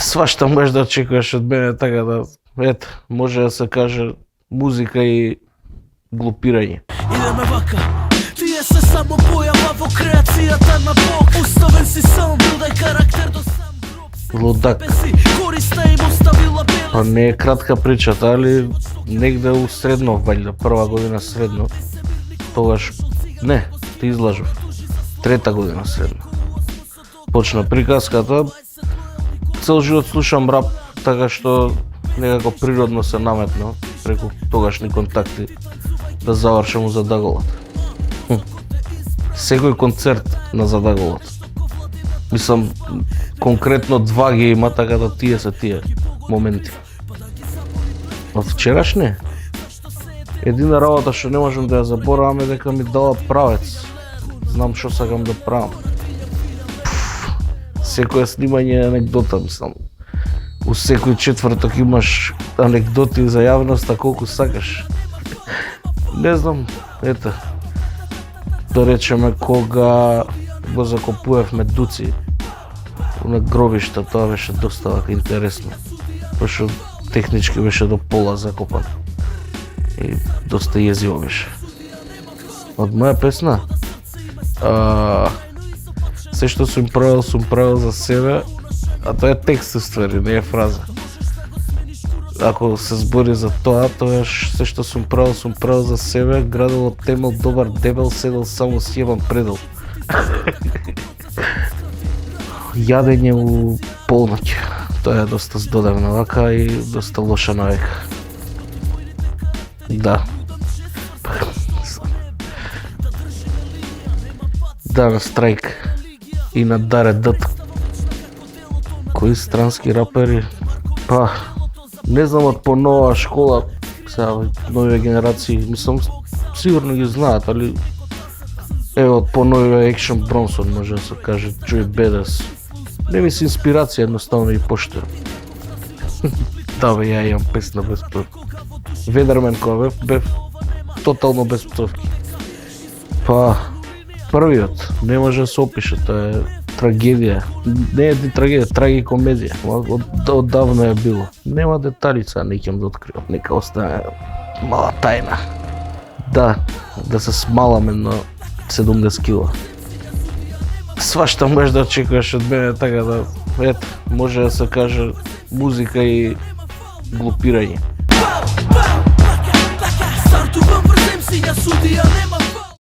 Свашта можеш да очекуваш од мене, така да, ето, може да се каже музика и глупирање. Идеме вака, тие се само појава во креацијата на Бог. Уставен си сам, додај карактер до сам гроб. Лудак. Користа им оставила беле. Па не е кратка причата, али негде у средно, вајда, прва година средно. Тогаш, не, ти излажав. Трета година средно. Почна приказката. Цел живот слушам рап, така што некако природно се наметно преку тогашни контакти да завршам у Задаголот. Секој концерт на Задаголот. Мислам, конкретно два ги има, така да тие се тие моменти. Од вчераш не. Едина работа што не можам да ја заборавам е дека ми дала правец. Знам што сакам да правам. Секоја снимање е анегдота, мислам. У секој четврток имаш анегдоти за јавноста колку сакаш. Не знам, ете. Да речеме кога го закопувавме Дуци на гробишта, тоа беше доста вака интересно. Пошто технички беше до пола закопан. И доста језиво беше. Од моја песна? Се што сум правил за себе, а тоа е текст уствари, не е фраза. Ако се збори за тоа, тоаш се што сум правил за себе, градело темел, добар дебел, седел само сјебан предел. Јадење у полноќ, тоа е доста здодевна вака и доста лоша навика. Да. Да, на страйк и на Даре Дът. Кои странски рапери? Па, не знам од по нова школа, сега нови генерации, мислам, сигурно ги знаат, али од по нови Екшн Бронсон, може да се каже, Джој Бедас. Не ми се инспирација, едноставно и поштено. Да бе, ја имам песна без пцовки. Ведермен кога бев тотално без пцовки. Па, првиот, не може да се опише, тоа е трагедија. Не е трагедија, трагикомедија. Оддавна е било. Нема деталица, не ќе да откривам, нека остане мала тајна. Да се смаламе на 70 кила. Свашта можеш да очекуваш од мене, така да, ето, може да се каже музика и глупирање. Стартувам врзем си, ја судија нема.